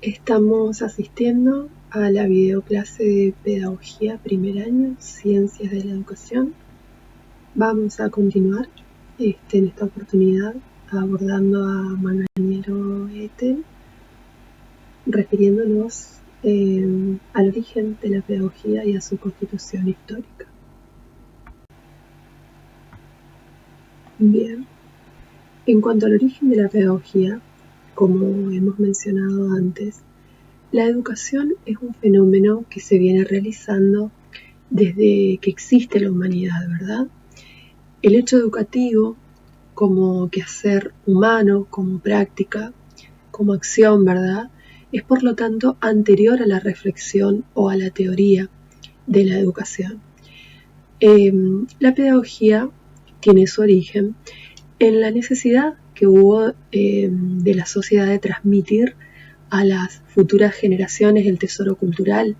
Estamos asistiendo a la videoclase de Pedagogía Primer Año, Ciencias de la Educación. Vamos a continuar en esta oportunidad abordando a Manganiello et. Refiriéndonos al origen de la pedagogía y a su constitución histórica. Bien, en cuanto al origen de la pedagogía, como hemos mencionado antes, la educación es un fenómeno que se viene realizando desde que existe la humanidad, ¿verdad? El hecho educativo como quehacer humano, como práctica, como acción, ¿verdad? Es por lo tanto anterior a la reflexión o a la teoría de la educación. La pedagogía tiene su origen en la necesidad que hubo de la sociedad de transmitir a las futuras generaciones el tesoro cultural,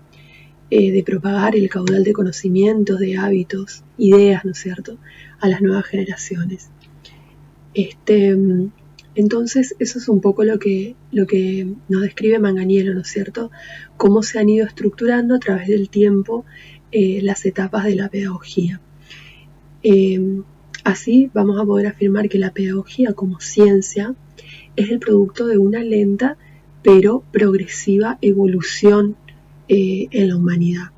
de propagar el caudal de conocimientos, de hábitos, ideas, ¿no es cierto?, a las nuevas generaciones. Entonces, eso es un poco lo que nos describe Manganiello, ¿no es cierto?, cómo se han ido estructurando a través del tiempo las etapas de la pedagogía. Así vamos a poder afirmar que la pedagogía como ciencia es el producto de una lenta pero progresiva evolución en la humanidad.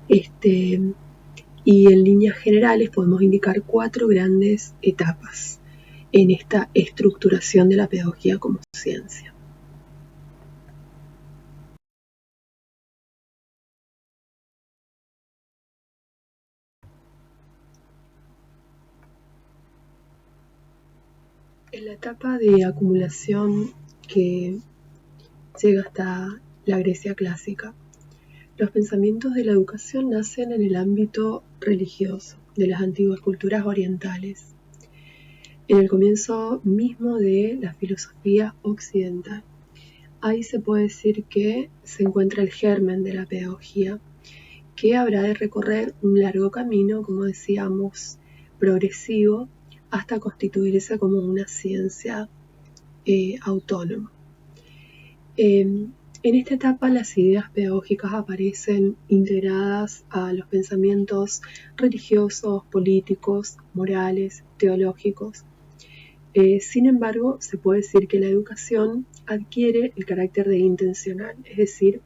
Y en líneas generales podemos indicar 4 grandes etapas en esta estructuración de la pedagogía como ciencia. En la etapa de acumulación que llega hasta la Grecia clásica, los pensamientos de la educación nacen en el ámbito religioso de las antiguas culturas orientales, en el comienzo mismo de la filosofía occidental. Ahí se puede decir que se encuentra el germen de la pedagogía, que habrá de recorrer un largo camino, como decíamos, progresivo, hasta constituirse como una ciencia autónoma. En esta etapa las ideas pedagógicas aparecen integradas a los pensamientos religiosos, políticos, morales, teológicos. Sin embargo, se puede decir que la educación adquiere el carácter de intencional, es decir,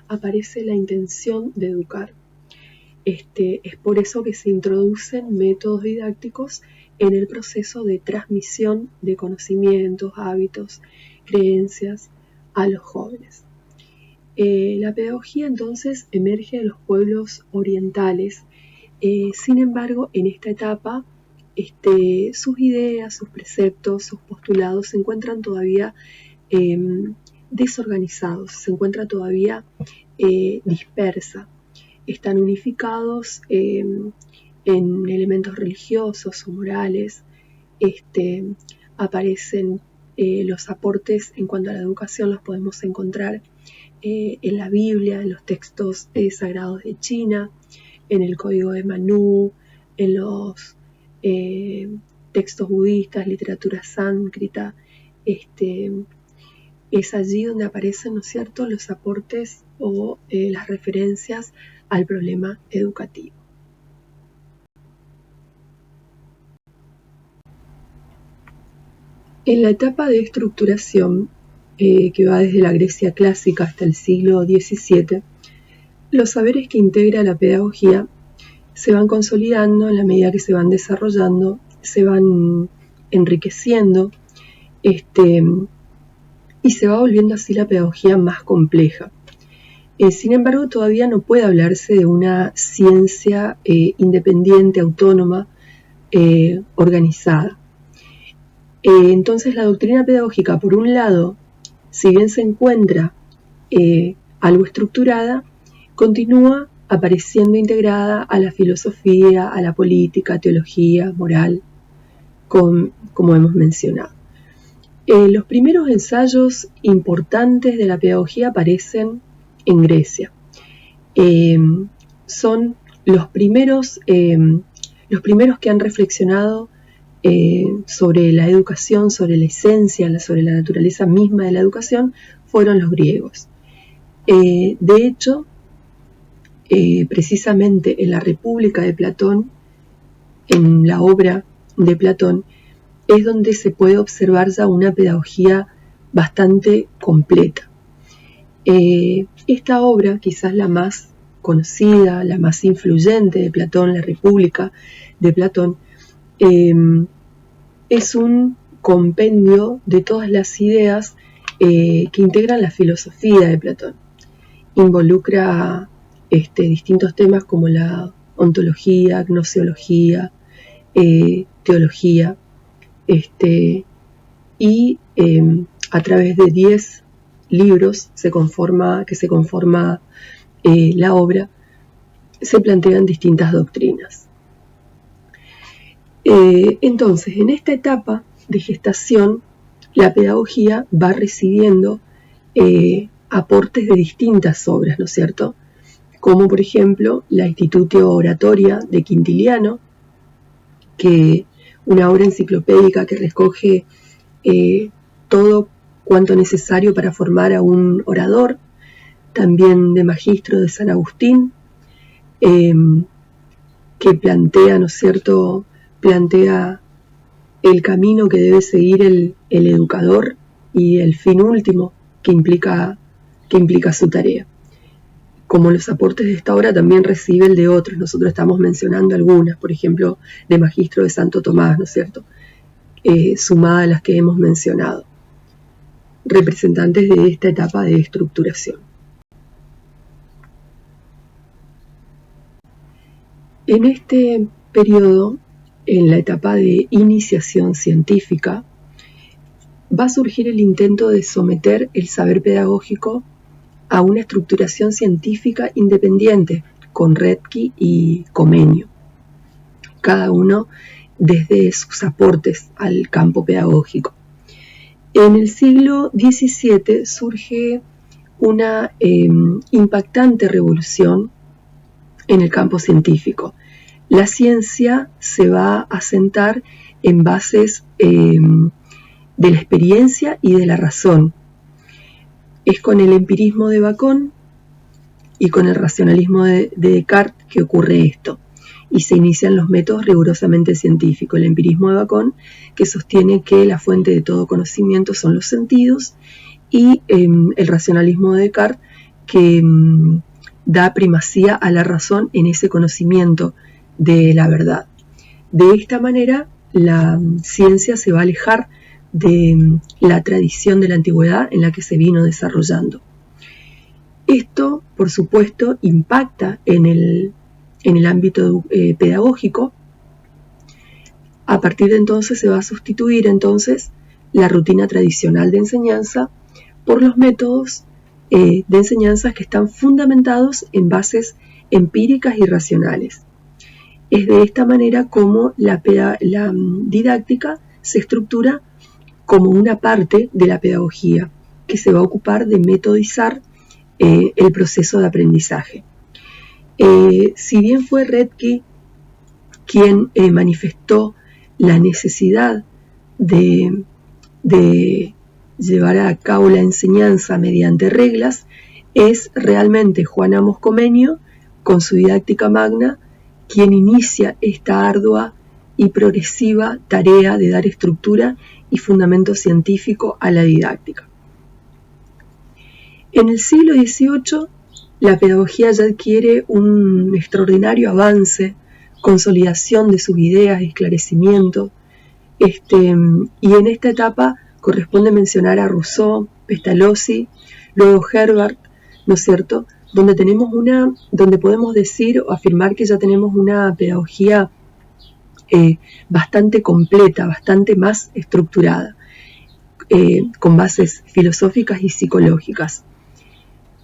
aparece la intención de educar. Es por eso que se introducen métodos didácticos en el proceso de transmisión de conocimientos, hábitos, creencias a los jóvenes. La pedagogía entonces emerge de los pueblos orientales. Sin embargo, en esta etapa sus ideas, sus preceptos, sus postulados se encuentran todavía desorganizados, se encuentra todavía dispersa. Están unificados en elementos religiosos o morales. Aparecen los aportes en cuanto a la educación, los podemos encontrar en la Biblia, en los textos sagrados de China, en el Código de Manú, en los textos budistas, literatura sánscrita. Es allí donde aparecen, ¿no es cierto?, los aportes o las referencias al problema educativo. En la etapa de estructuración, que va desde la Grecia clásica hasta el siglo XVII, los saberes que integra la pedagogía se van consolidando en la medida que se van desarrollando, se van enriqueciendo, y se va volviendo así la pedagogía más compleja. Sin embargo, todavía no puede hablarse de una ciencia independiente, autónoma, organizada. Entonces, la doctrina pedagógica, por un lado, si bien se encuentra algo estructurada, continúa apareciendo integrada a la filosofía, a la política, teología, moral, como hemos mencionado. Los primeros ensayos importantes de la pedagogía aparecen en Grecia. Son los primeros que han reflexionado sobre la educación, sobre la esencia, sobre la naturaleza misma de la educación, fueron los griegos. De hecho, precisamente en la República de Platón, en la obra de Platón, es donde se puede observar ya una pedagogía bastante completa. Esta obra, quizás la más conocida, la más influyente de Platón, la República de Platón, es un compendio de todas las ideas que integran la filosofía de Platón. Involucra distintos temas como la ontología, gnosiología, teología, y a través de 10 libros que se conforma la obra, se plantean distintas doctrinas. Entonces, en esta etapa de gestación, la pedagogía va recibiendo aportes de distintas obras, ¿no es cierto? Como por ejemplo la Institutio Oratoria de Quintiliano, que una obra enciclopédica que recoge todo cuanto necesario para formar a un orador, también de Magistro de San Agustín, que plantea, ¿no es cierto?, plantea el camino que debe seguir el educador y el fin último que implica su tarea. Como los aportes de esta obra también recibe el de otros, nosotros estamos mencionando algunas, por ejemplo, de Magistro de Santo Tomás, ¿no es cierto?, sumada a las que hemos mencionado, representantes de esta etapa de estructuración. En este periodo, en la etapa de iniciación científica, va a surgir el intento de someter el saber pedagógico a una estructuración científica independiente, con Röttgen y Comenio, cada uno desde sus aportes al campo pedagógico. En el siglo XVII surge una impactante revolución en el campo científico. La ciencia se va a asentar en bases de la experiencia y de la razón. Es con el empirismo de Bacon y con el racionalismo de Descartes que ocurre esto, y se inician los métodos rigurosamente científicos. El empirismo de Bacon, que sostiene que la fuente de todo conocimiento son los sentidos, y el racionalismo de Descartes, que da primacía a la razón en ese conocimiento de la verdad. De esta manera, la ciencia se va a alejar de la tradición de la antigüedad en la que se vino desarrollando. Esto, por supuesto, impacta en el ámbito pedagógico. A partir de entonces se va a sustituir entonces la rutina tradicional de enseñanza por los métodos de enseñanza que están fundamentados en bases empíricas y racionales. Es de esta manera como la didáctica se estructura como una parte de la pedagogía que se va a ocupar de metodizar el proceso de aprendizaje. Si bien fue Röttgen quien manifestó la necesidad de llevar a cabo la enseñanza mediante reglas, es realmente Juan Amos Comenio, con su Didáctica Magna, quien inicia esta ardua y progresiva tarea de dar estructura y fundamento científico a la didáctica. En el siglo XVIII, la pedagogía ya adquiere un extraordinario avance, consolidación de sus ideas y esclarecimiento, y en esta etapa corresponde mencionar a Rousseau, Pestalozzi, luego Herbart, ¿no es cierto?, donde podemos decir o afirmar que ya tenemos una pedagogía bastante completa, bastante más estructurada, con bases filosóficas y psicológicas.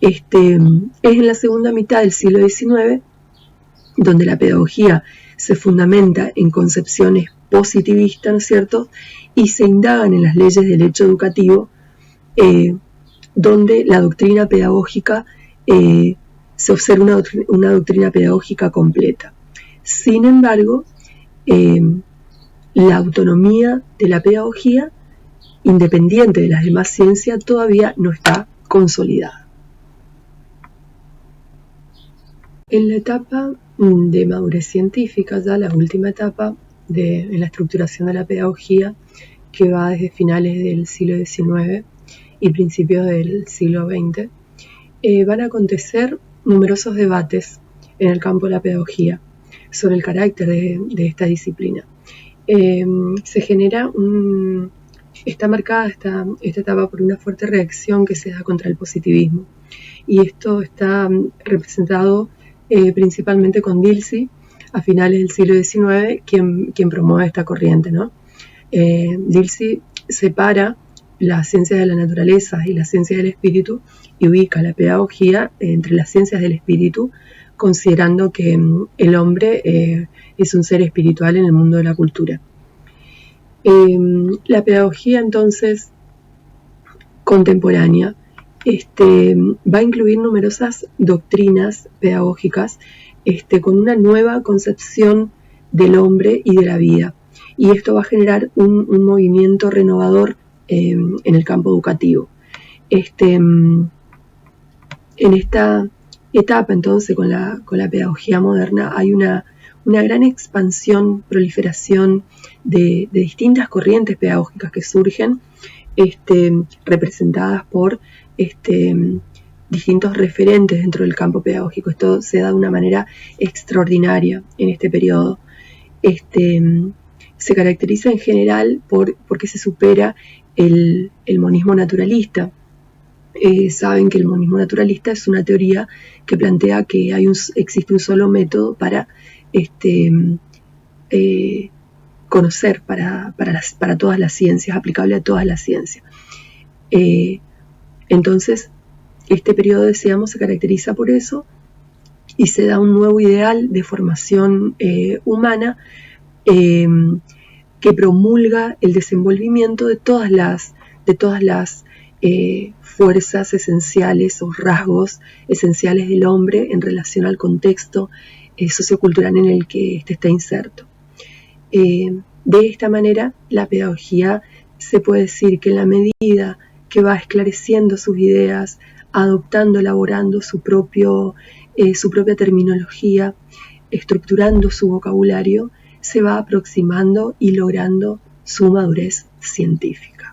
Es en la segunda mitad del siglo XIX donde la pedagogía se fundamenta en concepciones positivistas, ¿no es cierto?, y se indagan en las leyes del hecho educativo, donde la doctrina pedagógica se observa una doctrina pedagógica completa. Sin embargo, la autonomía de la pedagogía, independiente de las demás ciencias, todavía no está consolidada. En la etapa de madurez científica, ya la última etapa en la estructuración de la pedagogía, que va desde finales del siglo XIX y principios del siglo XX, van a acontecer numerosos debates en el campo de la pedagogía sobre el carácter de esta disciplina. Se genera está marcada esta etapa por una fuerte reacción que se da contra el positivismo, y esto está representado principalmente con Dilthey a finales del siglo XIX, quien promueve esta corriente, ¿no? Dilthey separa las ciencias de la naturaleza y las ciencias del espíritu y ubica la pedagogía entre las ciencias del espíritu, considerando que el hombre es un ser espiritual en el mundo de la cultura. La pedagogía entonces contemporánea va a incluir numerosas doctrinas pedagógicas con una nueva concepción del hombre y de la vida, y esto va a generar un movimiento renovador en el campo educativo. En esta etapa entonces con la pedagogía moderna hay una gran expansión, proliferación de distintas corrientes pedagógicas que surgen, representadas por distintos referentes dentro del campo pedagógico. Esto se da de una manera extraordinaria en este periodo. Se caracteriza en general porque se supera el monismo naturalista. Saben que el monismo naturalista es una teoría que plantea que existe un solo método para conocer, para todas las ciencias, aplicable a todas las ciencias. Entonces, este periodo, decíamos, se caracteriza por eso y se da un nuevo ideal de formación humana que promulga el desenvolvimiento de todas las fuerzas esenciales o rasgos esenciales del hombre en relación al contexto sociocultural en el que éste está inserto. De esta manera, la pedagogía se puede decir que en la medida que va esclareciendo sus ideas, adoptando, elaborando su propia terminología, estructurando su vocabulario, se va aproximando y logrando su madurez científica.